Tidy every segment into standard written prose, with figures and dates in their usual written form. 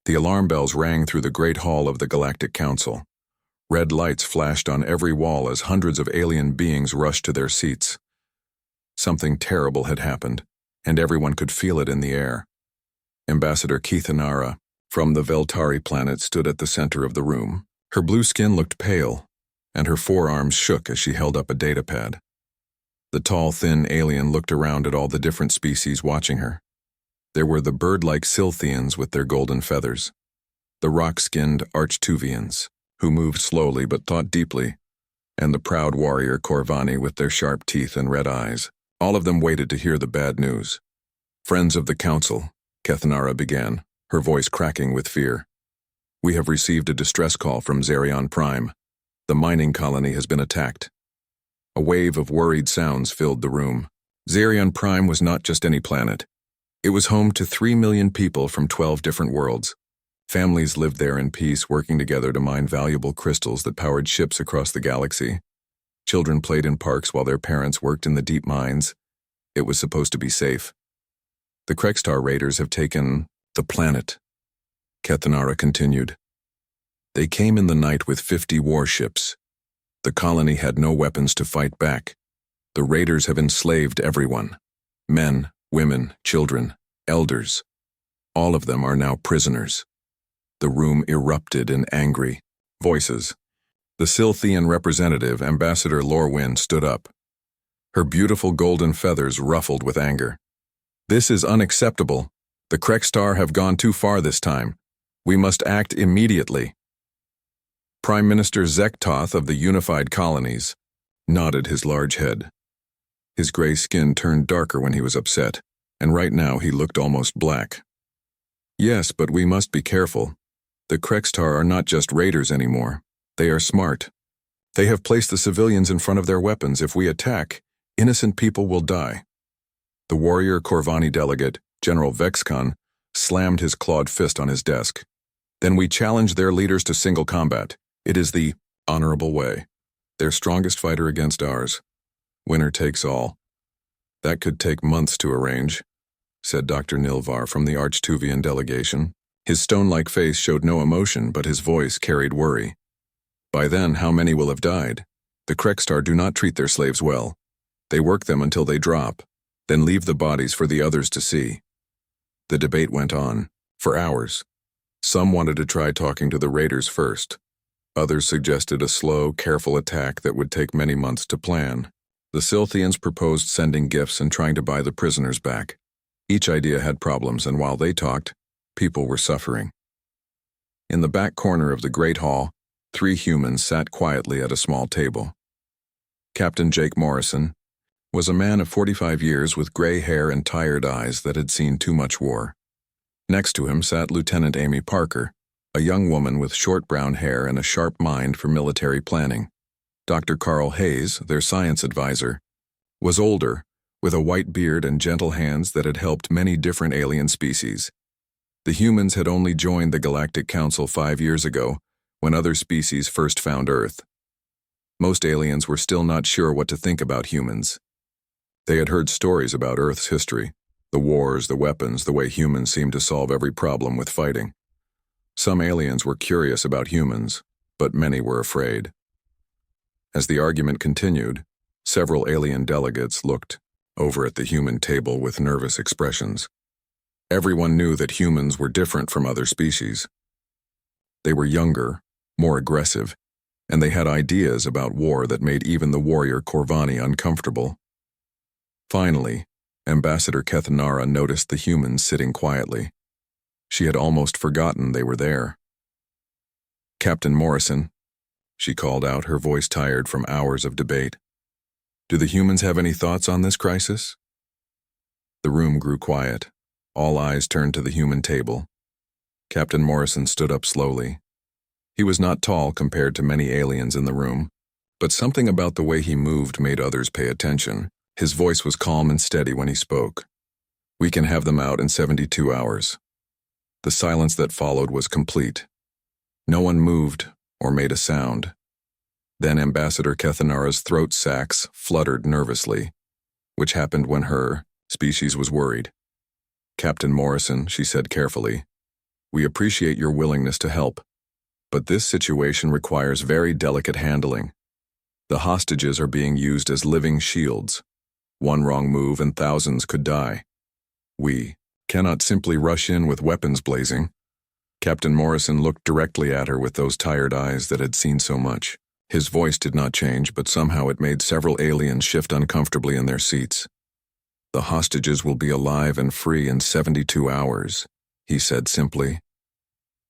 The alarm bells rang through the great hall of the Galactic Council. Red lights flashed on every wall as hundreds of alien beings rushed to their seats. Something terrible had happened, and everyone could feel it in the air. Ambassador Kithanara, from the Veltari planet, stood at the center of the room. Her blue skin looked pale, and her forearms shook as she held up a datapad. The tall, thin alien looked around at all the different species watching her. There were the bird-like Silthians with their golden feathers, the rock-skinned Archtuvians, who moved slowly but thought deeply, and the proud warrior Corvani with their sharp teeth and red eyes. All of them waited to hear the bad news. "Friends of the Council," Kithanara began, her voice cracking with fear. "We have received a distress call from Xerion Prime. The mining colony has been attacked." A wave of worried sounds filled the room. Xerion Prime was not just any planet. It was home to 3 million people from 12 different worlds. Families lived there in peace, working together to mine valuable crystals that powered ships across the galaxy. Children played in parks while their parents worked in the deep mines. It was supposed to be safe. "The Krekstar raiders have taken the planet," Kithanara continued. "They came in the night with 50 warships. The colony had no weapons to fight back. The raiders have enslaved everyone. Men, women, children, elders. All of them are now prisoners." The room erupted in angry voices. The Silthian representative, Ambassador Lorwyn, stood up. Her beautiful golden feathers ruffled with anger. "This is unacceptable. The Krekstar have gone too far this time. We must act immediately." Prime Minister Zektoth of the Unified Colonies nodded his large head. His gray skin turned darker when he was upset, and right now he looked almost black. "Yes, but we must be careful. The Krekstar are not just raiders anymore. They are smart. They have placed the civilians in front of their weapons. If we attack, innocent people will die." The warrior Corvani delegate, General Vexcon, slammed his clawed fist on his desk. "Then we challenge their leaders to single combat. It is the honorable way. Their strongest fighter against ours. Winner takes all." "That could take months to arrange," said Dr. Nilvar from the Archtuvian delegation. His stone-like face showed no emotion, but his voice carried worry. "By then, how many will have died? The Krekstar do not treat their slaves well. They work them until they drop, then leave the bodies for the others to see." The debate went on, for hours. Some wanted to try talking to the raiders first. Others suggested a slow, careful attack that would take many months to plan. The Silthians proposed sending gifts and trying to buy the prisoners back. Each idea had problems, and while they talked, people were suffering. In the back corner of the Great Hall, 3 humans sat quietly at a small table. Captain Jake Morrison was a man of 45 years with gray hair and tired eyes that had seen too much war. Next to him sat Lieutenant Amy Parker, a young woman with short brown hair and a sharp mind for military planning. Dr. Carl Hayes, their science advisor, was older, with a white beard and gentle hands that had helped many different alien species. The humans had only joined the Galactic Council 5 years ago, when other species first found Earth. Most aliens were still not sure what to think about humans. They had heard stories about Earth's history, the wars, the weapons, the way humans seemed to solve every problem with fighting. Some aliens were curious about humans, but many were afraid. As the argument continued, several alien delegates looked over at the human table with nervous expressions. Everyone knew that humans were different from other species. They were younger, more aggressive, and they had ideas about war that made even the warrior Corvani uncomfortable. Finally, Ambassador Kithanara noticed the humans sitting quietly. She had almost forgotten they were there. "Captain Morrison," she called out, her voice tired from hours of debate. "Do the humans have any thoughts on this crisis?" The room grew quiet. All eyes turned to the human table. Captain Morrison stood up slowly. He was not tall compared to many aliens in the room, but something about the way he moved made others pay attention. His voice was calm and steady when he spoke. "We can have them out in 72 hours. The silence that followed was complete. No one moved or made a sound. Then Ambassador Kithanara's throat sacs fluttered nervously, which happened when her species was worried. "Captain Morrison," she said carefully, We appreciate your willingness to help, but this situation requires very delicate handling. The hostages are being used as living shields. One wrong move and thousands could die. We cannot simply rush in with weapons blazing. Captain Morrison looked directly at her with those tired eyes that had seen so much. His voice did not change, but somehow it made several aliens shift uncomfortably in their seats. The hostages will be alive and free in 72 hours, he said simply.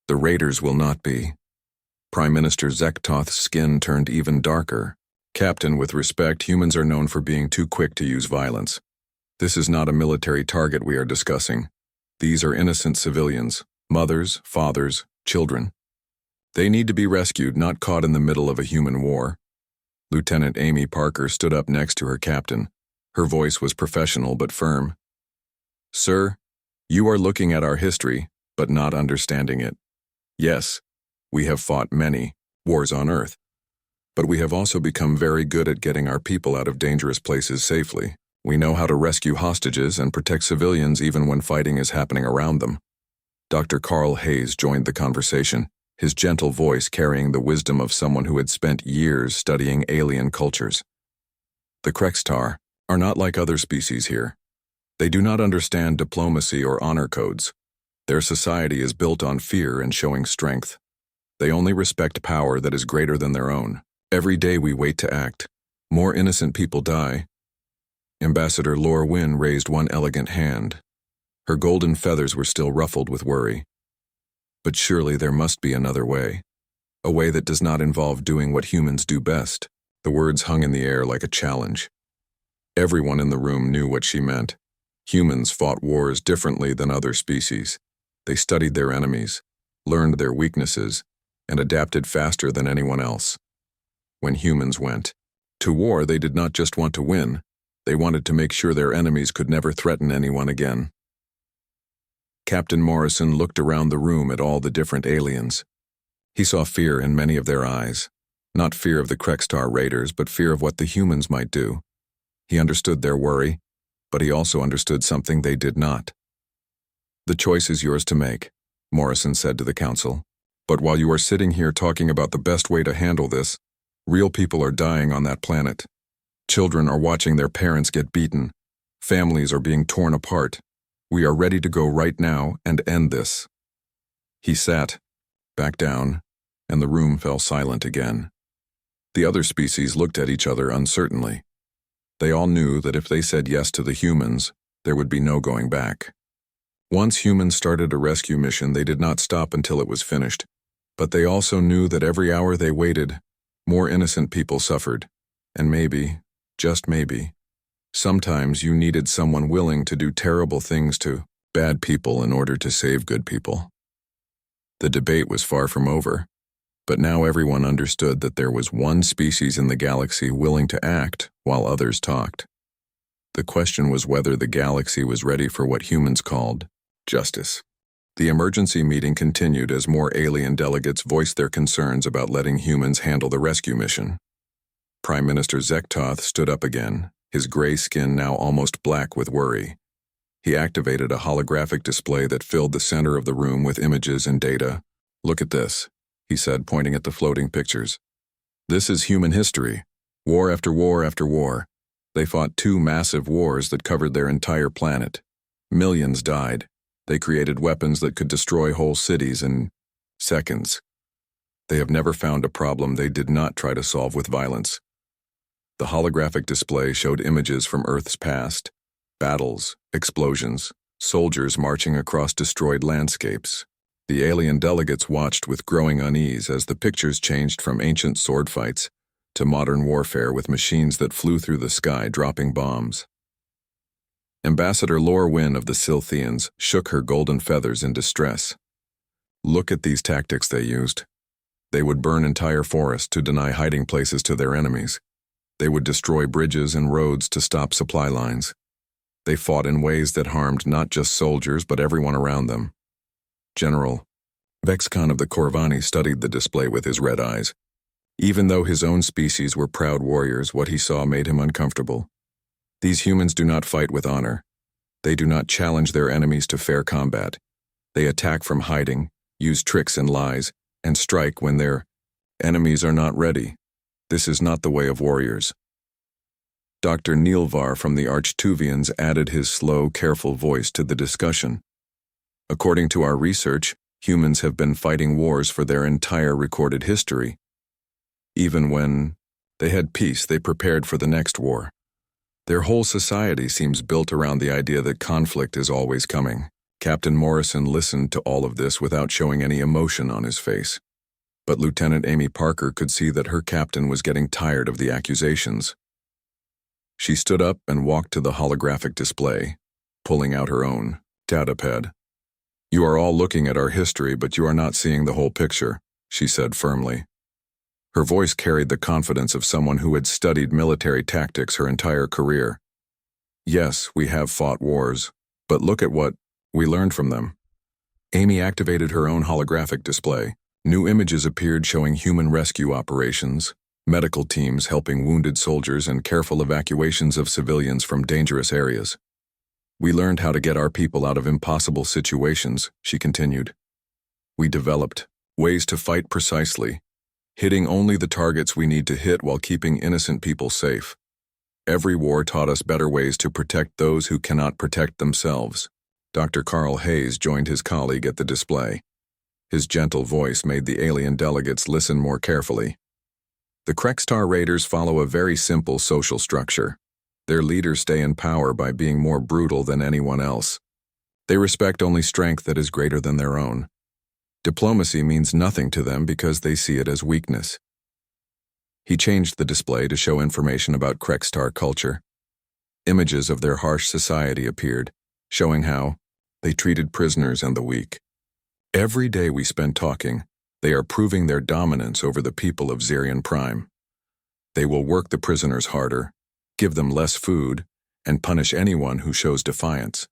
The raiders will not be. Prime Minister Zektoth's skin turned even darker. Captain, with respect, humans are known for being too quick to use violence. This is not a military target we are discussing. These are innocent civilians, mothers, fathers, children. They need to be rescued, not caught in the middle of a human war. Lieutenant Amy Parker stood up next to her captain. Her voice was professional but firm. Sir, you are looking at our history, but not understanding it. Yes, we have fought many wars on Earth, but we have also become very good at getting our people out of dangerous places safely. We know how to rescue hostages and protect civilians even when fighting is happening around them. Dr. Carl Hayes joined the conversation, his gentle voice carrying the wisdom of someone who had spent years studying alien cultures. The Krextar are not like other species here. They do not understand diplomacy or honor codes. Their society is built on fear and showing strength. They only respect power that is greater than their own. Every day we wait to act. More innocent people die. Ambassador Laura Wynne raised one elegant hand. Her golden feathers were still ruffled with worry. But surely there must be another way. A way that does not involve doing what humans do best. The words hung in the air like a challenge. Everyone in the room knew what she meant. Humans fought wars differently than other species. They studied their enemies, learned their weaknesses, and adapted faster than anyone else. When humans went to war, they did not just want to win. They wanted to make sure their enemies could never threaten anyone again. Captain Morrison looked around the room at all the different aliens. He saw fear in many of their eyes. Not fear of the Krextar raiders, but fear of what the humans might do. He understood their worry, but he also understood something they did not. The choice is yours to make, Morrison said to the council. But while you are sitting here talking about the best way to handle this, real people are dying on that planet. Children are watching their parents get beaten. Families are being torn apart. We are ready to go right now and end this. He sat, back down, and the room fell silent again. The other species looked at each other uncertainly. They all knew that if they said yes to the humans, there would be no going back. Once humans started a rescue mission, they did not stop until it was finished. But they also knew that every hour they waited, more innocent people suffered. And maybe, just maybe, sometimes you needed someone willing to do terrible things to bad people in order to save good people. The debate was far from over, but now everyone understood that there was one species in the galaxy willing to act while others talked. The question was whether the galaxy was ready for what humans called justice. The emergency meeting continued as more alien delegates voiced their concerns about letting humans handle the rescue mission. Prime Minister Zektoth stood up again, his gray skin now almost black with worry. He activated a holographic display that filled the center of the room with images and data. Look at this, he said, pointing at the floating pictures. This is human history. War after war after war. They fought 2 massive wars that covered their entire planet. Millions died. They created weapons that could destroy whole cities in seconds. They have never found a problem they did not try to solve with violence. The holographic display showed images from Earth's past, battles, explosions, soldiers marching across destroyed landscapes. The alien delegates watched with growing unease as the pictures changed from ancient sword fights to modern warfare with machines that flew through the sky dropping bombs. Ambassador Laura Wynne of the Silthians shook her golden feathers in distress. Look at these tactics they used. They would burn entire forests to deny hiding places to their enemies. They would destroy bridges and roads to stop supply lines. They fought in ways that harmed not just soldiers but everyone around them. General Vexcon of the Corvani studied the display with his red eyes. Even though his own species were proud warriors, what he saw made him uncomfortable. These humans do not fight with honor. They do not challenge their enemies to fair combat. They attack from hiding, use tricks and lies, and strike when their enemies are not ready. This is not the way of warriors. Dr. Neilvar from the Archtuvians added his slow, careful voice to the discussion. According to our research, humans have been fighting wars for their entire recorded history. Even when they had peace, they prepared for the next war. Their whole society seems built around the idea that conflict is always coming. Captain Morrison listened to all of this without showing any emotion on his face. But Lieutenant Amy Parker could see that her captain was getting tired of the accusations. She stood up and walked to the holographic display, pulling out her own datapad. "You are all looking at our history, but you are not seeing the whole picture," she said firmly. Her voice carried the confidence of someone who had studied military tactics her entire career. "Yes, we have fought wars, but look at what we learned from them." Amy activated her own holographic display. New images appeared showing human rescue operations, medical teams helping wounded soldiers, and careful evacuations of civilians from dangerous areas. "We learned how to get our people out of impossible situations," she continued. "We developed ways to fight precisely, hitting only the targets we need to hit while keeping innocent people safe. Every war taught us better ways to protect those who cannot protect themselves." Dr. Carl Hayes joined his colleague at the display. His gentle voice made the alien delegates listen more carefully. "The Krekstar Raiders follow a very simple social structure. Their leaders stay in power by being more brutal than anyone else. They respect only strength that is greater than their own. Diplomacy means nothing to them because they see it as weakness." He changed the display to show information about Krekstar culture. Images of their harsh society appeared, showing how they treated prisoners and the weak. "Every day we spend talking, they are proving their dominance over the people of Zerion Prime. They will work the prisoners harder, give them less food, and punish anyone who shows defiance.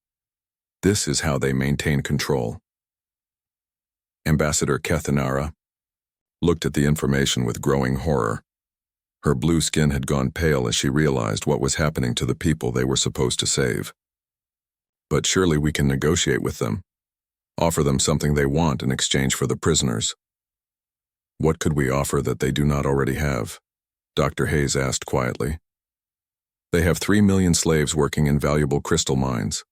This is how they maintain control." Ambassador Kethanara looked at the information with growing horror. Her blue skin had gone pale as she realized what was happening to the people they were supposed to save. "But surely we can negotiate with them, offer them something they want in exchange for the prisoners." "What could we offer that they do not already have?" Dr. Hayes asked quietly. "They have 3 million slaves working in valuable crystal mines.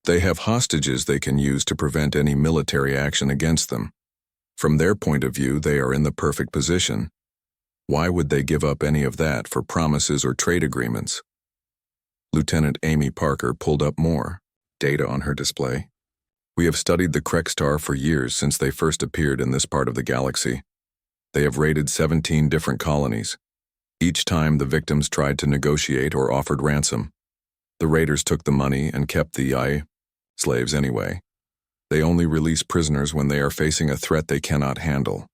They have hostages they can use to prevent any military action against them. From their point of view, they are in the perfect position. Why would they give up any of that for promises or trade agreements?" Lieutenant Amy Parker pulled up more data on her display. "We have studied the Krekstar for years since they first appeared in this part of the galaxy. They have raided 17 different colonies. Each time the victims tried to negotiate or offered ransom. The raiders took the money and kept the slaves anyway. They only release prisoners when they are facing a threat they cannot handle."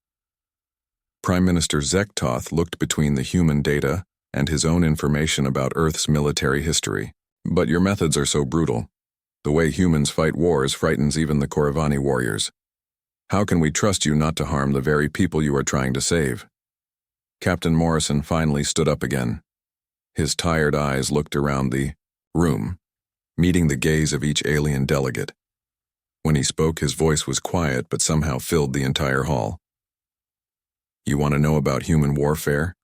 Prime Minister Zektoth looked between the human data and his own information about Earth's military history. "But your methods are so brutal. The way humans fight wars frightens even the Koravani warriors. How can we trust you not to harm the very people you are trying to save?" Captain Morrison finally stood up again. His tired eyes looked around the room, meeting the gaze of each alien delegate. When he spoke, his voice was quiet but somehow filled the entire hall. "You want to know about human warfare?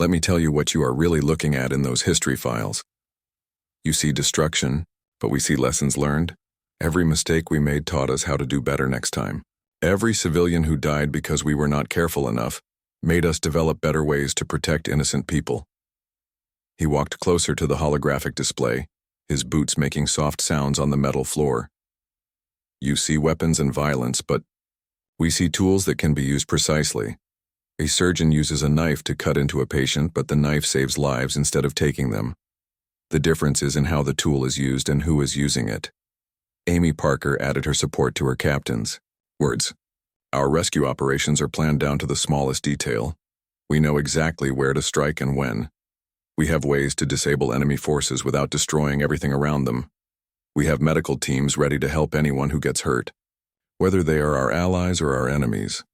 Let me tell you what you are really looking at in those history files. You see destruction, but we see lessons learned. Every mistake we made taught us how to do better next time. Every civilian who died because we were not careful enough made us develop better ways to protect innocent people." He walked closer to the holographic display, his boots making soft sounds on the metal floor. "You see weapons and violence, but we see tools that can be used precisely. A surgeon uses a knife to cut into a patient, but the knife saves lives instead of taking them. The difference is in how the tool is used and who is using it." Amy Parker added her support to her captain's words. "Our rescue operations are planned down to the smallest detail. We know exactly where to strike and when. We have ways to disable enemy forces without destroying everything around them. We have medical teams ready to help anyone who gets hurt, whether they are our allies or our enemies."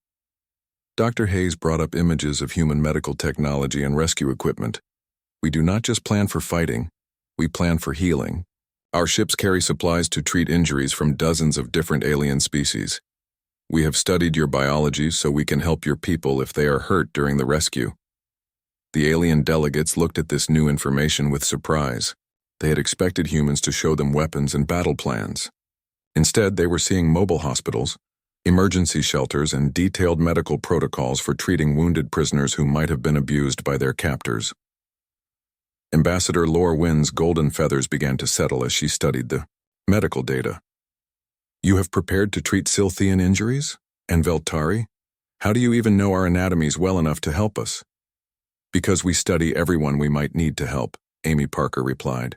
Dr. Hayes brought up images of human medical technology and rescue equipment. "We do not just plan for fighting, we plan for healing. Our ships carry supplies to treat injuries from dozens of different alien species. We have studied your biology so we can help your people if they are hurt during the rescue. The alien delegates looked at this new information with surprise. They had expected humans to show them weapons and battle plans. Instead, they were seeing mobile hospitals, emergency shelters, and detailed medical protocols for treating wounded prisoners who might have been abused by their captors. Ambassador Lor Wynn's golden feathers began to settle as she studied the medical data. You have prepared to treat Silthian injuries? And Veltari? How do you even know our anatomies well enough to help us? Because we study everyone we might need to help, Amy Parker replied.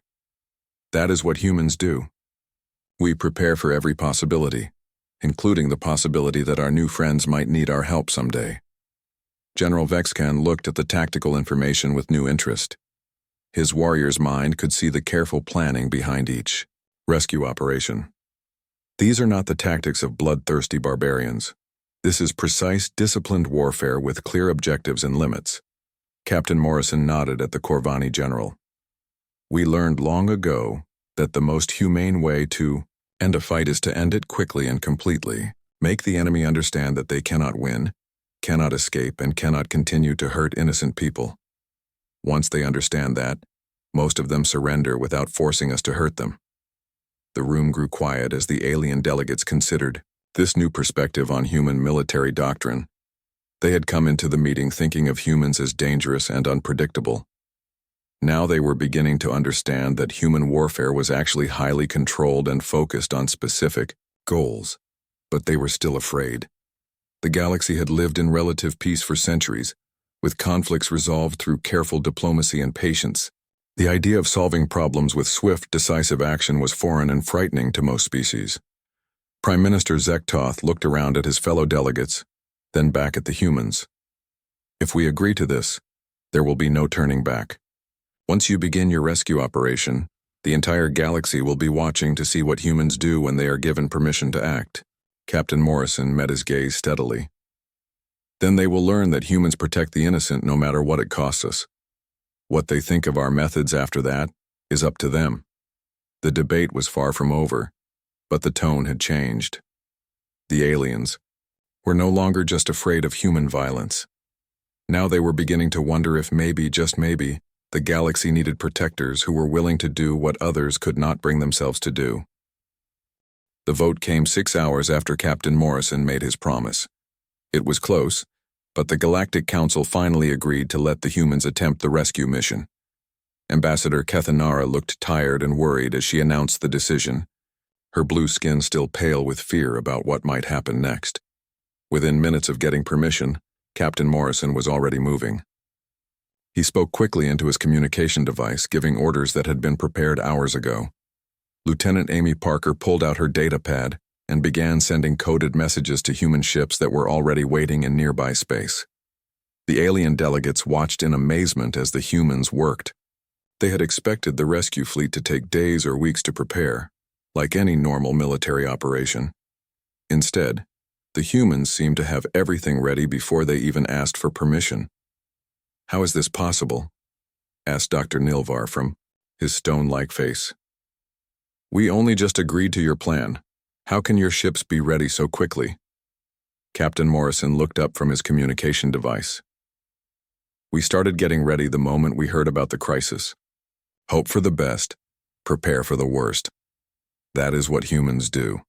That is what humans do. We prepare for every possibility, including the possibility that our new friends might need our help someday. General Vexcan looked at the tactical information with new interest. His warrior's mind could see the careful planning behind each rescue operation. These are not the tactics of bloodthirsty barbarians. This is precise, disciplined warfare with clear objectives and limits. Captain Morrison nodded at the Corvani general. We learned long ago that the most humane way to end a fight is to end it quickly and completely. Make the enemy understand that they cannot win, cannot escape, and cannot continue to hurt innocent people. Once they understand that, most of them surrender without forcing us to hurt them. The room grew quiet as the alien delegates considered this new perspective on human military doctrine. They had come into the meeting thinking of humans as dangerous and unpredictable. Now they were beginning to understand that human warfare was actually highly controlled and focused on specific goals. But they were still afraid. The galaxy had lived in relative peace for centuries, with conflicts resolved through careful diplomacy and patience. The idea of solving problems with swift, decisive action was foreign and frightening to most species. Prime Minister Zektoth looked around at his fellow delegates, then back at the humans. If we agree to this, there will be no turning back. Once you begin your rescue operation, the entire galaxy will be watching to see what humans do when they are given permission to act. Captain Morrison met his gaze steadily. Then they will learn that humans protect the innocent no matter what it costs us. What they think of our methods after that is up to them. The debate was far from over, but the tone had changed. The aliens were no longer just afraid of human violence. Now they were beginning to wonder if maybe, just maybe, the galaxy needed protectors who were willing to do what others could not bring themselves to do. The vote came 6 hours after Captain Morrison made his promise. It was close, but the Galactic Council finally agreed to let the humans attempt the rescue mission. Ambassador Kethanara looked tired and worried as she announced the decision, her blue skin still pale with fear about what might happen next. Within minutes of getting permission, Captain Morrison was already moving. He spoke quickly into his communication device, giving orders that had been prepared hours ago. Lieutenant Amy Parker pulled out her data pad and began sending coded messages to human ships that were already waiting in nearby space. The alien delegates watched in amazement as the humans worked. They had expected the rescue fleet to take days or weeks to prepare, like any normal military operation. Instead, the humans seemed to have everything ready before they even asked for permission. How is this possible? Asked Dr. Nilvar from his stone-like face. We only just agreed to your plan. How can your ships be ready so quickly? Captain Morrison looked up from his communication device. We started getting ready the moment we heard about the crisis. Hope for the best, prepare for the worst. That is what humans do.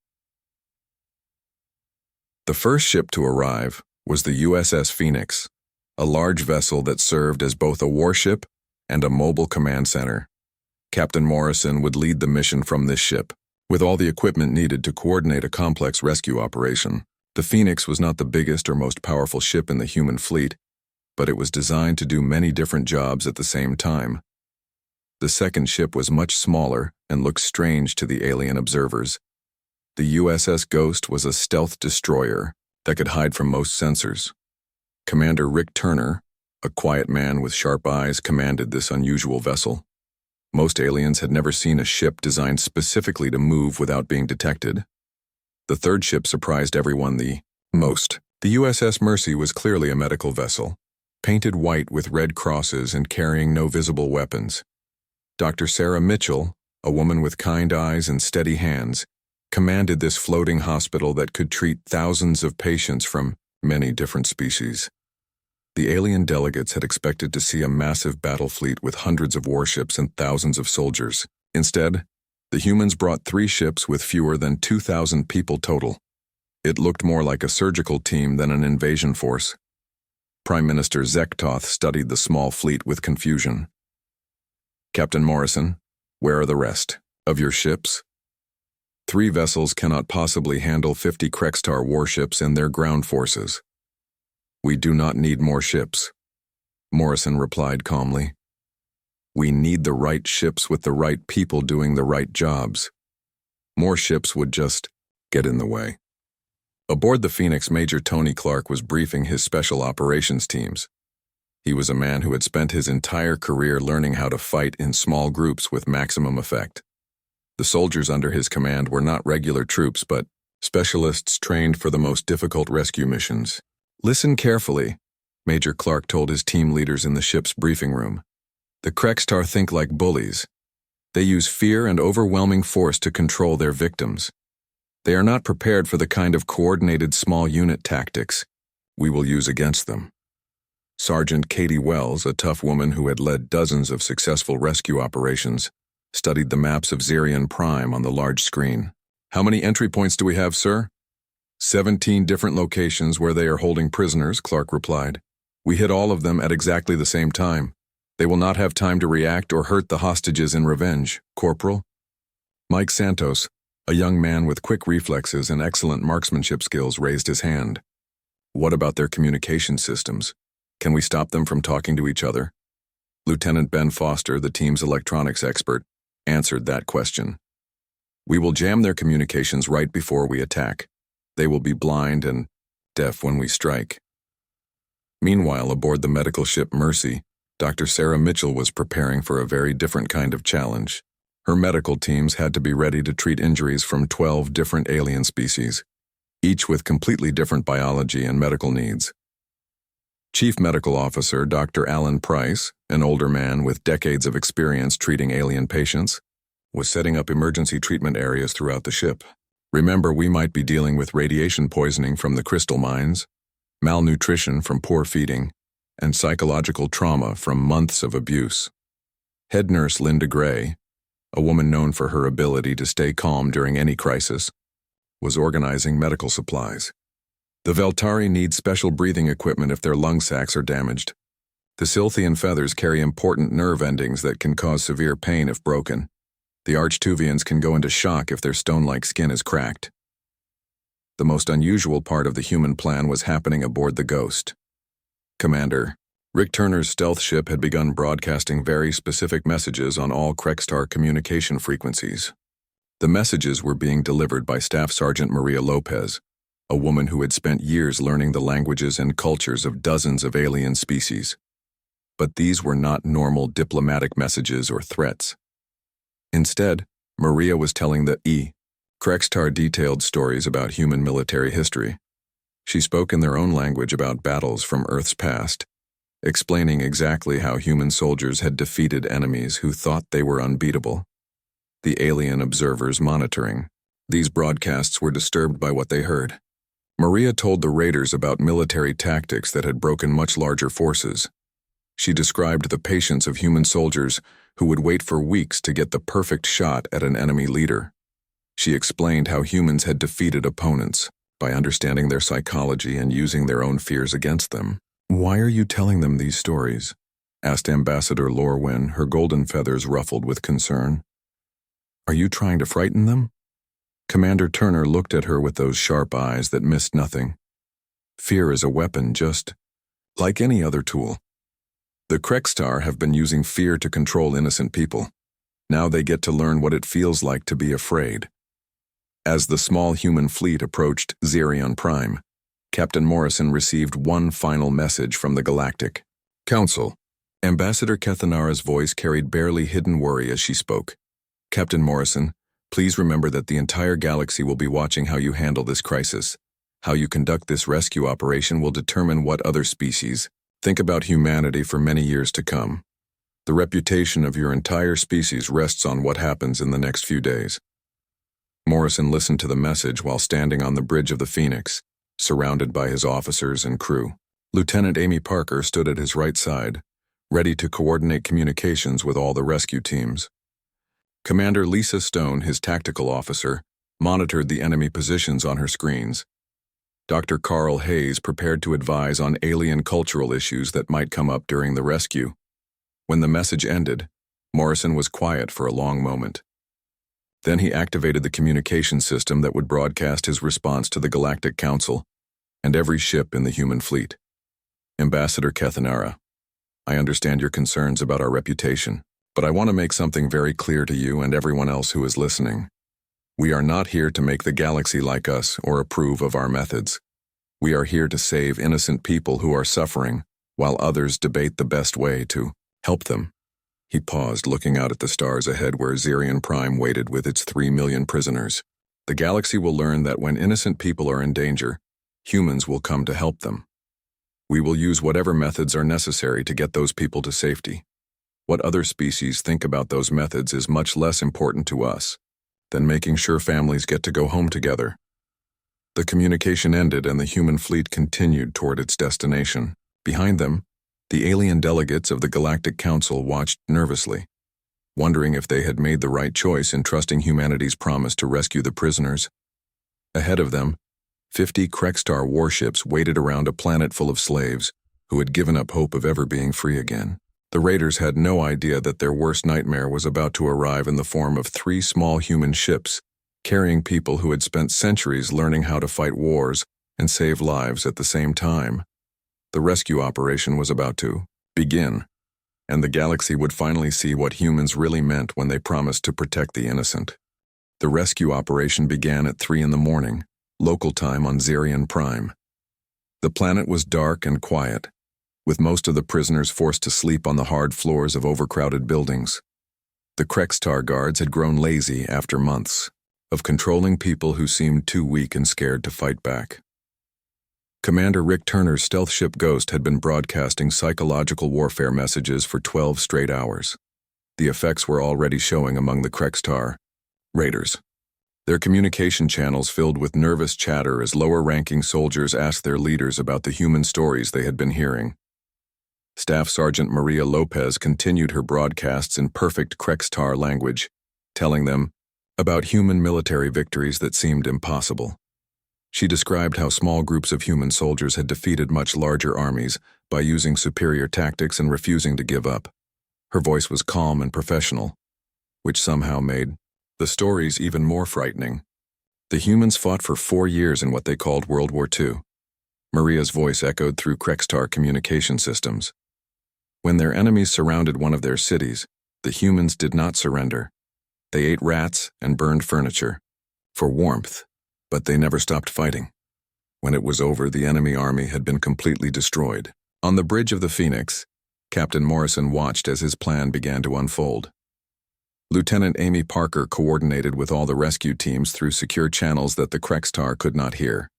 The first ship to arrive was the USS Phoenix, a large vessel that served as both a warship and a mobile command center. Captain Morrison would lead the mission from this ship, with all the equipment needed to coordinate a complex rescue operation. The Phoenix was not the biggest or most powerful ship in the human fleet, but it was designed to do many different jobs at the same time. The second ship was much smaller and looked strange to the alien observers. The USS Ghost was a stealth destroyer that could hide from most sensors. Commander Rick Turner, a quiet man with sharp eyes, commanded this unusual vessel. Most aliens had never seen a ship designed specifically to move without being detected. The third ship surprised everyone the most. The USS Mercy was clearly a medical vessel, painted white with red crosses and carrying no visible weapons. Dr. Sarah Mitchell, a woman with kind eyes and steady hands, commanded this floating hospital that could treat thousands of patients from many different species. The alien delegates had expected to see a massive battle fleet with hundreds of warships and thousands of soldiers. Instead, the humans brought 3 ships with fewer than 2,000 people total. It looked more like a surgical team than an invasion force. Prime Minister Zektoth studied the small fleet with confusion. "Captain Morrison, where are the rest of your ships? 3 vessels cannot possibly handle 50 Krextar warships and their ground forces. We do not need more ships," Morrison replied calmly. "We need the right ships with the right people doing the right jobs. More ships would just get in the way." Aboard the Phoenix, Major Tony Clark was briefing his special operations teams. He was a man who had spent his entire career learning how to fight in small groups with maximum effect. The soldiers under his command were not regular troops, but specialists trained for the most difficult rescue missions. "Listen carefully," Major Clark told his team leaders in the ship's briefing room. "The Krextar think like bullies. They use fear and overwhelming force to control their victims. They are not prepared for the kind of coordinated small unit tactics we will use against them." Sergeant Katie Wells, a tough woman who had led dozens of successful rescue operations, studied the maps of Zerion Prime on the large screen. "How many entry points do we have, sir?" 17 different locations where they are holding prisoners," Clark replied. "We hit all of them at exactly the same time. They will not have time to react or hurt the hostages in revenge, Corporal." Mike Santos, a young man with quick reflexes and excellent marksmanship skills, raised his hand. "What about their communication systems? Can we stop them from talking to each other?" Lieutenant Ben Foster, the team's electronics expert, answered that question. "We will jam their communications right before we attack. They will be blind and deaf when we strike." Meanwhile, aboard the medical ship Mercy, Dr. Sarah Mitchell was preparing for a very different kind of challenge. Her medical teams had to be ready to treat injuries from 12 different alien species, each with completely different biology and medical needs. Chief Medical Officer Dr. Alan Price, an older man with decades of experience treating alien patients, was setting up emergency treatment areas throughout the ship. "Remember, we might be dealing with radiation poisoning from the crystal mines, malnutrition from poor feeding, and psychological trauma from months of abuse." Head nurse Linda Gray, a woman known for her ability to stay calm during any crisis, was organizing medical supplies. "The Veltari need special breathing equipment if their lung sacs are damaged. The Silthian feathers carry important nerve endings that can cause severe pain if broken. The Archtuvians can go into shock if their stone-like skin is cracked." The most unusual part of the human plan was happening aboard the Ghost. Commander, Rick Turner's stealth ship had begun broadcasting very specific messages on all Krextar communication frequencies. The messages were being delivered by Staff Sergeant Maria Lopez, a woman who had spent years learning the languages and cultures of dozens of alien species. But these were not normal diplomatic messages or threats. Instead, Maria was telling the Krextar detailed stories about human military history. She spoke in their own language about battles from Earth's past, explaining exactly how human soldiers had defeated enemies who thought they were unbeatable. The alien observers monitoring these broadcasts were disturbed by what they heard. Maria told the raiders about military tactics that had broken much larger forces. She described the patience of human soldiers who would wait for weeks to get the perfect shot at an enemy leader. She explained how humans had defeated opponents by understanding their psychology and using their own fears against them. "Why are you telling them these stories?" asked Ambassador Lorwyn, her golden feathers ruffled with concern. "Are you trying to frighten them?" Commander Turner looked at her with those sharp eyes that missed nothing. "Fear is a weapon, just like any other tool. The Krextar have been using fear to control innocent people. Now they get to learn what it feels like to be afraid." As the small human fleet approached Zerion Prime, Captain Morrison received one final message from the Galactic Council. Ambassador Kethanara's voice carried barely hidden worry as she spoke. "Captain Morrison, please remember that the entire galaxy will be watching how you handle this crisis. How you conduct this rescue operation will determine what other species think about humanity for many years to come. The reputation of your entire species rests on what happens in the next few days." Morrison listened to the message while standing on the bridge of the Phoenix, surrounded by his officers and crew. Lieutenant Amy Parker stood at his right side, ready to coordinate communications with all the rescue teams. Commander Lisa Stone, his tactical officer, monitored the enemy positions on her screens. Dr. Carl Hayes prepared to advise on alien cultural issues that might come up during the rescue. When the message ended, Morrison was quiet for a long moment. Then he activated the communication system that would broadcast his response to the Galactic Council and every ship in the human fleet. Ambassador Kethanara, I understand your concerns about our reputation, but I want to make something very clear to you and everyone else who is listening. We are not here to make the galaxy like us or approve of our methods. We are here to save innocent people who are suffering, while others debate the best way to help them. He paused, looking out at the stars ahead where Zirion Prime waited with its 3 million prisoners. The galaxy will learn that when innocent people are in danger, humans will come to help them. We will use whatever methods are necessary to get those people to safety. What other species think about those methods is much less important to us than making sure families get to go home together. The communication ended and the human fleet continued toward its destination. Behind them, the alien delegates of the Galactic Council watched nervously, wondering if they had made the right choice in trusting humanity's promise to rescue the prisoners. Ahead of them, 50 Krekstar warships waited around a planet full of slaves who had given up hope of ever being free again. The raiders had no idea that their worst nightmare was about to arrive in the form of 3 small human ships, carrying people who had spent centuries learning how to fight wars and save lives at the same time. The rescue operation was about to begin, and the galaxy would finally see what humans really meant when they promised to protect the innocent. The rescue operation began at 3 in the morning, local time on Zirion Prime. The planet was dark and quiet, with most of the prisoners forced to sleep on the hard floors of overcrowded buildings. The Krekstar guards had grown lazy after months of controlling people who seemed too weak and scared to fight back. Commander Rick Turner's stealth ship Ghost had been broadcasting psychological warfare messages for 12 straight hours. The effects were already showing among the Krekstar raiders. Their communication channels filled with nervous chatter as lower-ranking soldiers asked their leaders about the human stories they had been hearing. Staff Sergeant Maria Lopez continued her broadcasts in perfect Krekstar language, telling them about human military victories that seemed impossible. She described how small groups of human soldiers had defeated much larger armies by using superior tactics and refusing to give up. Her voice was calm and professional, which somehow made the stories even more frightening. The humans fought for 4 years in what they called World War II. Maria's voice echoed through Krekstar communication systems. When their enemies surrounded one of their cities, the humans did not surrender. They ate rats and burned furniture for warmth, but they never stopped fighting. When it was over, the enemy army had been completely destroyed. On the bridge of the Phoenix, Captain Morrison watched as his plan began to unfold. Lieutenant Amy Parker coordinated with all the rescue teams through secure channels that the Krekstar could not hear.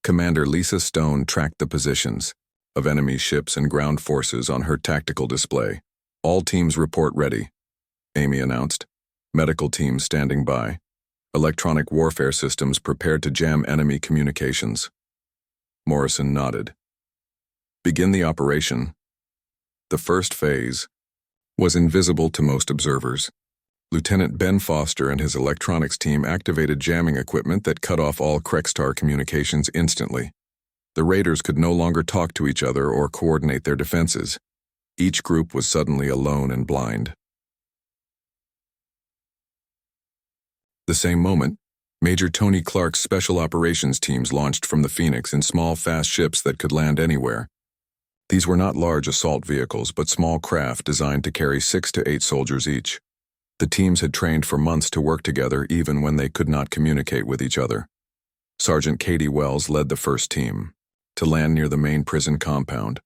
Commander Lisa Stone tracked the positions of enemy ships and ground forces on her tactical display. All teams report ready, Amy announced. Medical teams standing by. Electronic warfare systems prepared to jam enemy communications. Morrison nodded. Begin the operation. The first phase was invisible to most observers. Lieutenant Ben Foster and his electronics team activated jamming equipment that cut off all Krekstar communications instantly. The raiders could no longer talk to each other or coordinate their defenses. Each group was suddenly alone and blind. The same moment, Major Tony Clark's special operations teams launched from the Phoenix in small, fast ships that could land anywhere. These were not large assault vehicles, but small craft designed to carry 6 to 8 soldiers each. The teams had trained for months to work together even when they could not communicate with each other. Sergeant Katie Wells led the first team to land near the main prison compound.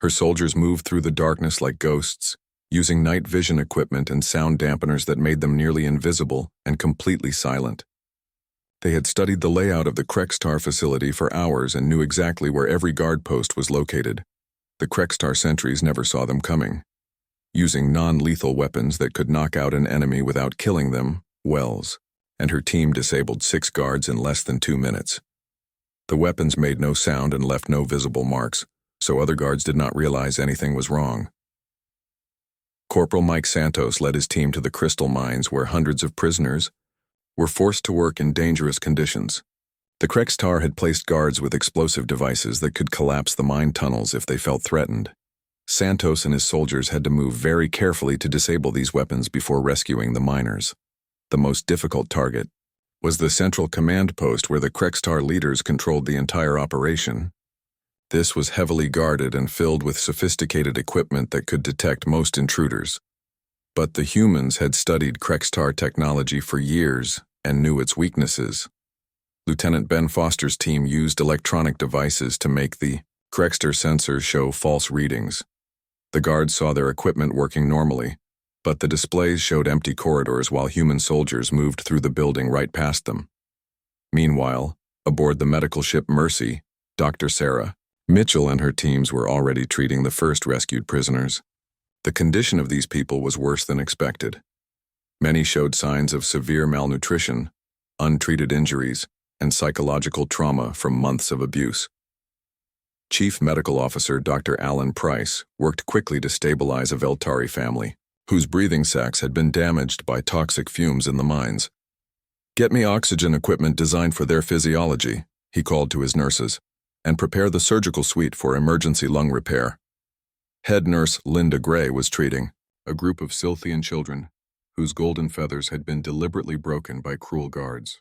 Her soldiers moved through the darkness like ghosts, using night vision equipment and sound dampeners that made them nearly invisible and completely silent. They had studied the layout of the Krekstar facility for hours and knew exactly where every guard post was located. The Krekstar sentries never saw them coming. Using non-lethal weapons that could knock out an enemy without killing them, Wells and her team disabled 6 guards in less than 2 minutes. The weapons made no sound and left no visible marks, so other guards did not realize anything was wrong. Corporal Mike Santos led his team to the crystal mines where hundreds of prisoners were forced to work in dangerous conditions. The Krextar had placed guards with explosive devices that could collapse the mine tunnels if they felt threatened. Santos and his soldiers had to move very carefully to disable these weapons before rescuing the miners. The most difficult target was the central command post where the Krextar leaders controlled the entire operation. This was heavily guarded and filled with sophisticated equipment that could detect most intruders. But the humans had studied Krextar technology for years and knew its weaknesses. Lieutenant Ben Foster's team used electronic devices to make the Krextar sensors show false readings. The guards saw their equipment working normally, but the displays showed empty corridors while human soldiers moved through the building right past them. Meanwhile, aboard the medical ship Mercy, Dr. Sarah Mitchell and her teams were already treating the first rescued prisoners. The condition of these people was worse than expected. Many showed signs of severe malnutrition, untreated injuries, and psychological trauma from months of abuse. Chief Medical Officer Dr. Alan Price worked quickly to stabilize a Veltari family, whose breathing sacs had been damaged by toxic fumes in the mines. "Get me oxygen equipment designed for their physiology," he called to his nurses, "and prepare the surgical suite for emergency lung repair." Head nurse Linda Gray was treating a group of Scythian children whose golden feathers had been deliberately broken by cruel guards.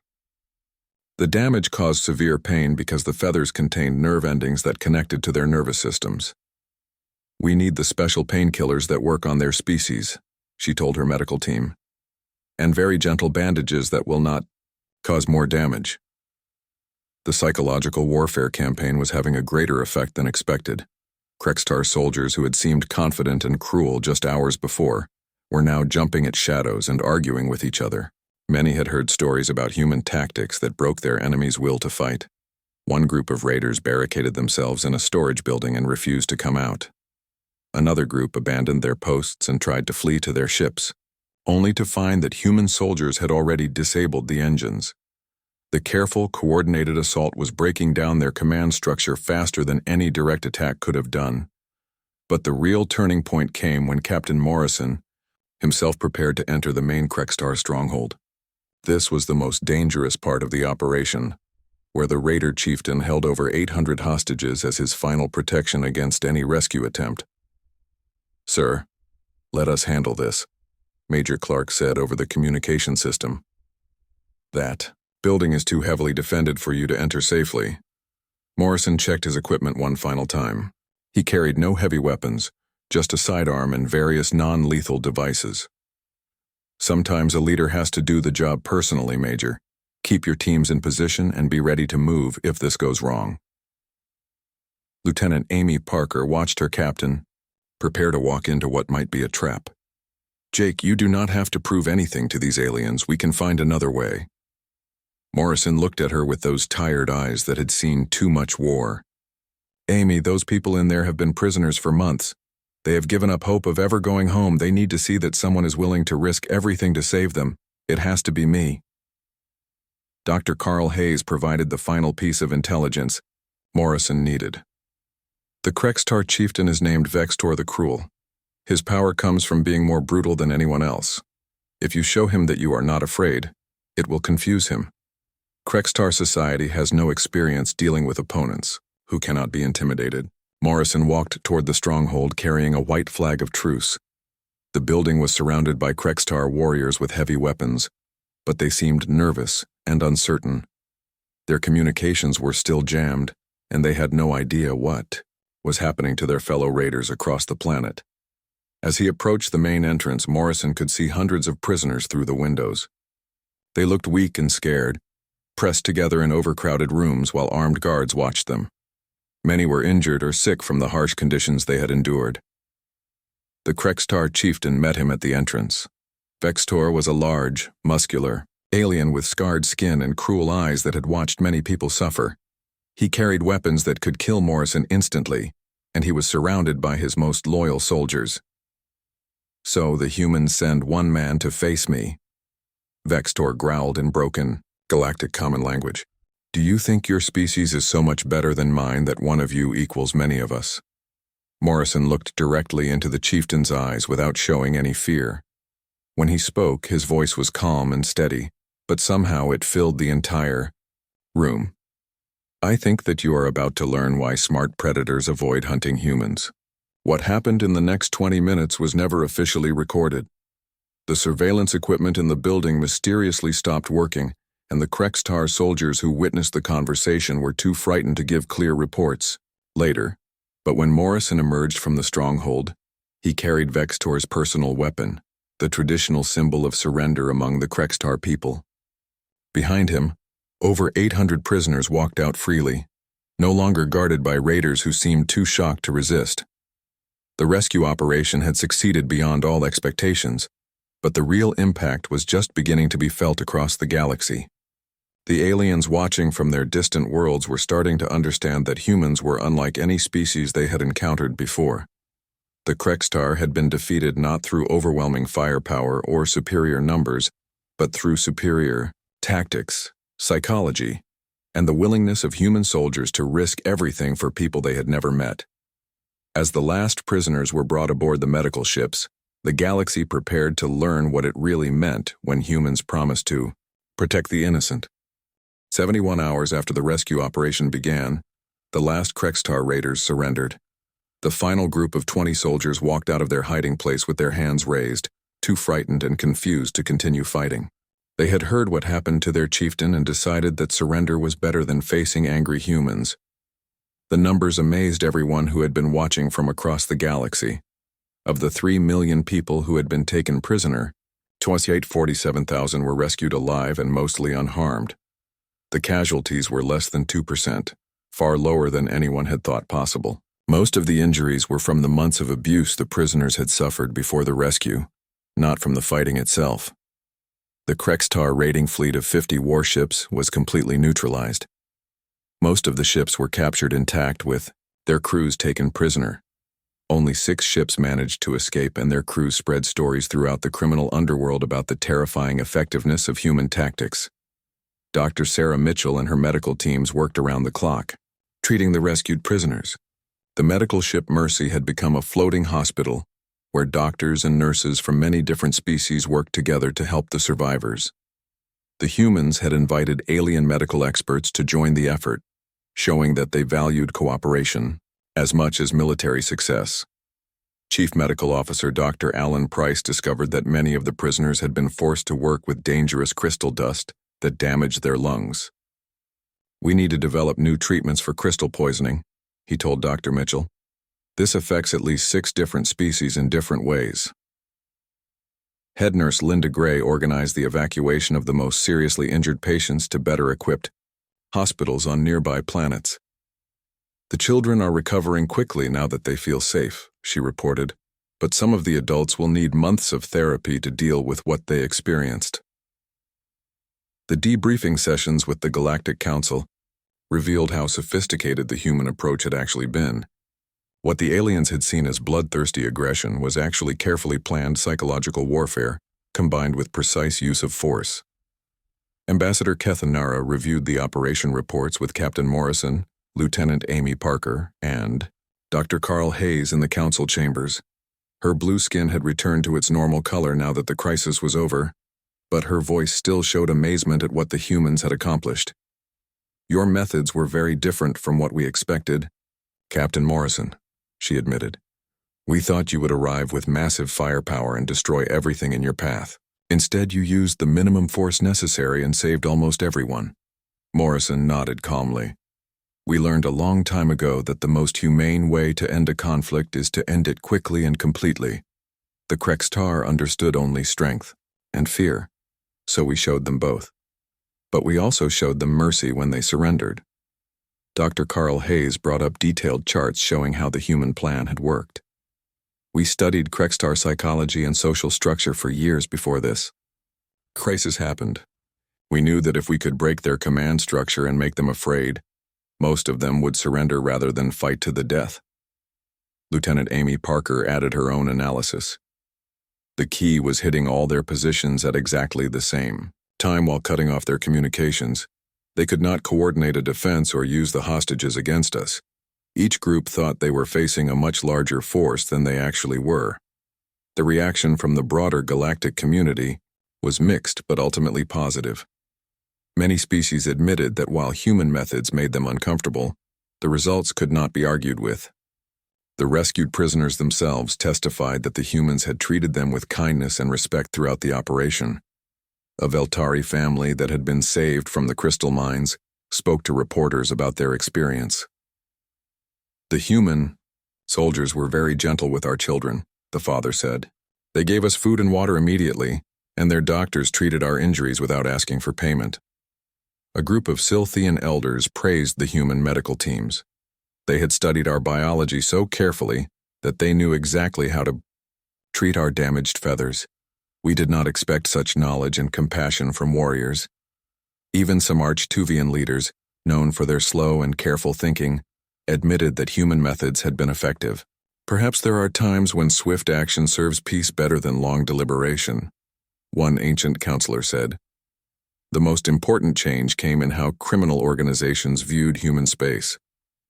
The damage caused severe pain because the feathers contained nerve endings that connected to their nervous systems. "We need the special painkillers that work on their species," she told her medical team, "and very gentle bandages that will not cause more damage." The psychological warfare campaign was having a greater effect than expected. Krextar soldiers who had seemed confident and cruel just hours before were now jumping at shadows and arguing with each other. Many had heard stories about human tactics that broke their enemies' will to fight. One group of raiders barricaded themselves in a storage building and refused to come out. Another group abandoned their posts and tried to flee to their ships, only to find that human soldiers had already disabled the engines. The careful, coordinated assault was breaking down their command structure faster than any direct attack could have done. But the real turning point came when Captain Morrison himself prepared to enter the main Krextar stronghold. This was the most dangerous part of the operation, where the raider chieftain held over 800 hostages as his final protection against any rescue attempt. "Sir, let us handle this," Major Clark said over the communication system. "That building is too heavily defended for you to enter safely." Morrison checked his equipment one final time. He carried no heavy weapons, just a sidearm and various non-lethal devices. "Sometimes a leader has to do the job personally, Major. Keep your teams in position and be ready to move if this goes wrong." Lieutenant Amy Parker watched her captain prepare to walk into what might be a trap. "Jake, you do not have to prove anything to these aliens. We can find another way." Morrison looked at her with those tired eyes that had seen too much war. "Amy, those people in there have been prisoners for months. They have given up hope of ever going home. They need to see that someone is willing to risk everything to save them. It has to be me." Dr. Carl Hayes provided the final piece of intelligence Morrison needed. "The Krextar chieftain is named Vextor the Cruel. His power comes from being more brutal than anyone else. If you show him that you are not afraid, it will confuse him. Krextar society has no experience dealing with opponents who cannot be intimidated." Morrison walked toward the stronghold carrying a white flag of truce. The building was surrounded by Krextar warriors with heavy weapons, but they seemed nervous and uncertain. Their communications were still jammed, and they had no idea what was happening to their fellow raiders across the planet. As he approached the main entrance, Morrison could see hundreds of prisoners through the windows. They looked weak and scared, pressed together in overcrowded rooms while armed guards watched them. Many were injured or sick from the harsh conditions they had endured. The Krextar chieftain met him at the entrance. Vextor was a large, muscular alien with scarred skin and cruel eyes that had watched many people suffer. He carried weapons that could kill Morrison instantly, and he was surrounded by his most loyal soldiers. "So the humans send one man to face me," Vextor growled in broken, galactic common language. Do you think your species is so much better than mine that one of you equals many of us? Morrison looked directly into the chieftain's eyes without showing any fear. When he spoke, his voice was calm and steady, but somehow it filled the entire room. I think that you are about to learn why smart predators avoid hunting humans. What happened in the next 20 minutes was never officially recorded. The surveillance equipment in the building mysteriously stopped working, and the Krextar soldiers who witnessed the conversation were too frightened to give clear reports. Later, but when Morrison emerged from the stronghold, he carried Vextor's personal weapon, the traditional symbol of surrender among the Krextar people. Behind him, over 800 prisoners walked out freely, no longer guarded by raiders who seemed too shocked to resist. The rescue operation had succeeded beyond all expectations, but the real impact was just beginning to be felt across the galaxy. The aliens watching from their distant worlds were starting to understand that humans were unlike any species they had encountered before. The Krextar had been defeated not through overwhelming firepower or superior numbers, but through superior tactics, psychology, and the willingness of human soldiers to risk everything for people they had never met. As the last prisoners were brought aboard the medical ships, the galaxy prepared to learn what it really meant when humans promised to protect the innocent. 71 hours after the rescue operation began, the last Krextar raiders surrendered. The final group of 20 soldiers walked out of their hiding place with their hands raised, too frightened and confused to continue fighting. They had heard what happened to their chieftain and decided that surrender was better than facing angry humans. The numbers amazed everyone who had been watching from across the galaxy. Of the 3 million people who had been taken prisoner, 47,000 were rescued alive and mostly unharmed. The casualties were less than 2%, far lower than anyone had thought possible. Most of the injuries were from the months of abuse the prisoners had suffered before the rescue, not from the fighting itself. The Krextar raiding fleet of 50 warships was completely neutralized. Most of the ships were captured intact with their crews taken prisoner. Only 6 ships managed to escape, and their crews spread stories throughout the criminal underworld about the terrifying effectiveness of human tactics. Dr. Sarah Mitchell and her medical teams worked around the clock, treating the rescued prisoners. The medical ship Mercy had become a floating hospital where doctors and nurses from many different species worked together to help the survivors. The humans had invited alien medical experts to join the effort, showing that they valued cooperation as much as military success. Chief Medical Officer Dr. Alan Price discovered that many of the prisoners had been forced to work with dangerous crystal dust that damaged their lungs. We need to develop new treatments for crystal poisoning, he told Dr. Mitchell. This affects at least 6 different species in different ways. Head nurse Linda Gray organized the evacuation of the most seriously injured patients to better equipped hospitals on nearby planets. The children are recovering quickly now that they feel safe, she reported, but some of the adults will need months of therapy to deal with what they experienced. The debriefing sessions with the Galactic Council revealed how sophisticated the human approach had actually been. What the aliens had seen as bloodthirsty aggression was actually carefully planned psychological warfare, combined with precise use of force. Ambassador Kethanara reviewed the operation reports with Captain Morrison, Lieutenant Amy Parker, and Dr. Carl Hayes in the council chambers. Her blue skin had returned to its normal color now that the crisis was over, but her voice still showed amazement at what the humans had accomplished. Your methods were very different from what we expected, Captain Morrison, she admitted. We thought you would arrive with massive firepower and destroy everything in your path. Instead, you used the minimum force necessary and saved almost everyone. Morrison nodded calmly. We learned a long time ago that the most humane way to end a conflict is to end it quickly and completely. The Krextar understood only strength and fear, so we showed them both. But we also showed them mercy when they surrendered. Dr. Carl Hayes brought up detailed charts showing how the human plan had worked. We studied Krextar psychology and social structure for years before this. Crisis happened. We knew that if we could break their command structure and make them afraid, most of them would surrender rather than fight to the death. Lieutenant Amy Parker added her own analysis. The key was hitting all their positions at exactly the same time while cutting off their communications. They could not coordinate a defense or use the hostages against us. Each group thought they were facing a much larger force than they actually were. The reaction from the broader galactic community was mixed but ultimately positive. Many species admitted that while human methods made them uncomfortable, the results could not be argued with. The rescued prisoners themselves testified that the humans had treated them with kindness and respect throughout the operation. A Veltari family that had been saved from the crystal mines spoke to reporters about their experience. The human soldiers were very gentle with our children, the father said. They gave us food and water immediately, and their doctors treated our injuries without asking for payment. A group of Silthian elders praised the human medical teams. They had studied our biology so carefully that they knew exactly how to treat our damaged feathers. We did not expect such knowledge and compassion from warriors. Even some Archtuvian leaders, known for their slow and careful thinking, admitted that human methods had been effective. Perhaps there are times when swift action serves peace better than long deliberation, one ancient counselor said. The most important change came in how criminal organizations viewed human space.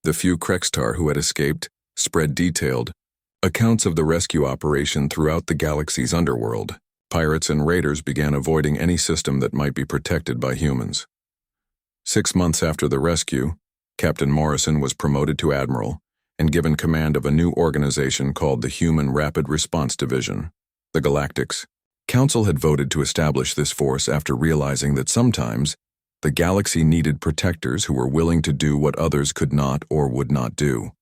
The few Krextar who had escaped spread detailed accounts of the rescue operation throughout the galaxy's underworld. Pirates and raiders began avoiding any system that might be protected by humans. 6 months after the rescue, Captain Morrison was promoted to Admiral and given command of a new organization called the Human Rapid Response Division, the Galactics. Council had voted to establish this force after realizing that sometimes the galaxy needed protectors who were willing to do what others could not or would not do.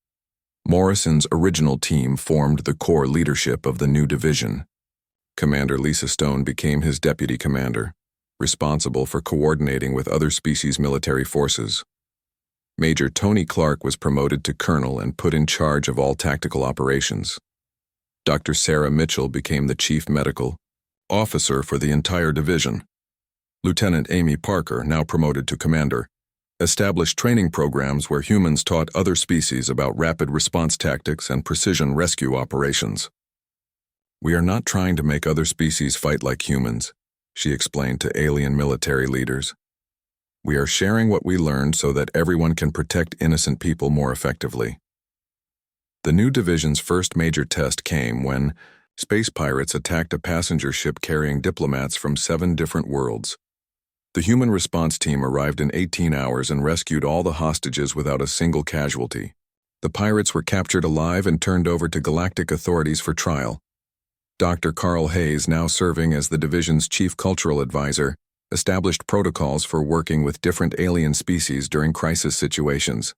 Morrison's original team formed the core leadership of the new division. Commander Lisa Stone became his deputy commander, responsible for coordinating with other species' military forces. Major Tony Clark was promoted to colonel and put in charge of all tactical operations. Dr. Sarah Mitchell became the chief medical officer for the entire division. Lieutenant Amy Parker, now promoted to commander, established training programs where humans taught other species about rapid response tactics and precision rescue operations. We are not trying to make other species fight like humans, she explained to alien military leaders. We are sharing what we learned so that everyone can protect innocent people more effectively. The new division's first major test came when space pirates attacked a passenger ship carrying diplomats from 7 different worlds. The human response team arrived in 18 hours and rescued all the hostages without a single casualty. The pirates were captured alive and turned over to galactic authorities for trial. Dr. Carl Hayes, now serving as the division's chief cultural advisor, established protocols for working with different alien species during crisis situations.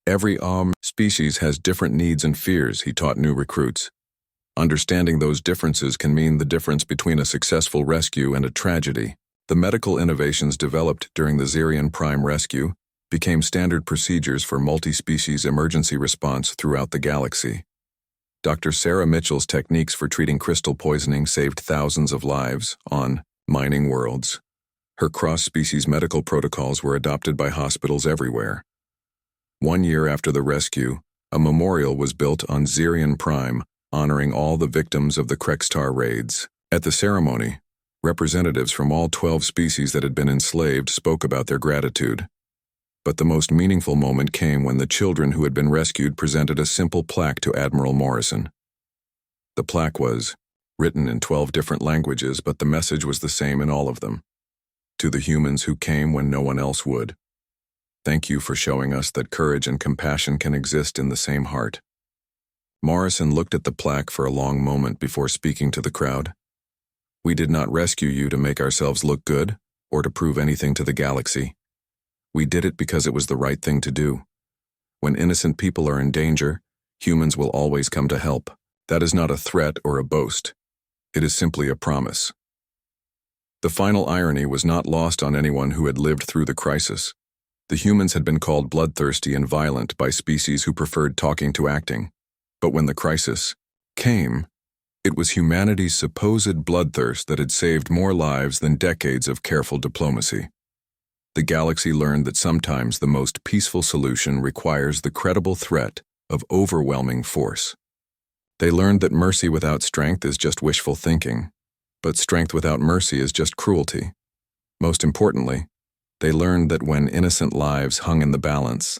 Every species has different needs and fears, he taught new recruits. Understanding those differences can mean the difference between a successful rescue and a tragedy. The medical innovations developed during the Xerian Prime rescue became standard procedures for multi-species emergency response throughout the galaxy. Dr. Sarah Mitchell's techniques for treating crystal poisoning saved thousands of lives on mining worlds. Her cross-species medical protocols were adopted by hospitals everywhere. 1 year after the rescue, a memorial was built on Xerian Prime, honoring all the victims of the Krextar raids. At the ceremony, representatives from all 12 species that had been enslaved spoke about their gratitude. But the most meaningful moment came when the children who had been rescued presented a simple plaque to Admiral Morrison. The plaque was written in 12 different languages, but the message was the same in all of them. To the humans who came when no one else would. Thank you for showing us that courage and compassion can exist in the same heart. Morrison looked at the plaque for a long moment before speaking to the crowd. We did not rescue you to make ourselves look good or to prove anything to the galaxy. We did it because it was the right thing to do. When innocent people are in danger, humans will always come to help. That is not a threat or a boast. It is simply a promise. The final irony was not lost on anyone who had lived through the crisis. The humans had been called bloodthirsty and violent by species who preferred talking to acting. But when the crisis came, it was humanity's supposed bloodthirst that had saved more lives than decades of careful diplomacy. The galaxy learned that sometimes the most peaceful solution requires the credible threat of overwhelming force. They learned that mercy without strength is just wishful thinking, but strength without mercy is just cruelty. Most importantly, they learned that when innocent lives hung in the balance,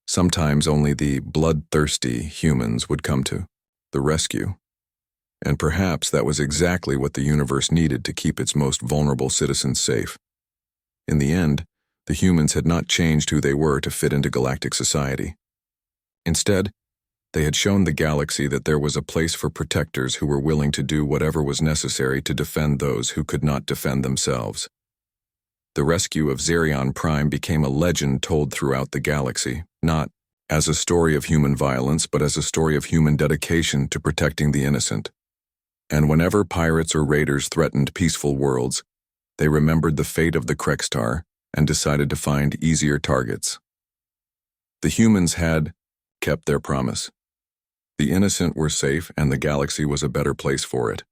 sometimes only the bloodthirsty humans would come to the rescue. And perhaps that was exactly what the universe needed to keep its most vulnerable citizens safe. In the end, the humans had not changed who they were to fit into galactic society. Instead, they had shown the galaxy that there was a place for protectors who were willing to do whatever was necessary to defend those who could not defend themselves. The rescue of Zerion Prime became a legend told throughout the galaxy, not as a story of human violence, but as a story of human dedication to protecting the innocent. And whenever pirates or raiders threatened peaceful worlds, they remembered the fate of the Krextar and decided to find easier targets. The humans had kept their promise. The innocent were safe, and the galaxy was a better place for it.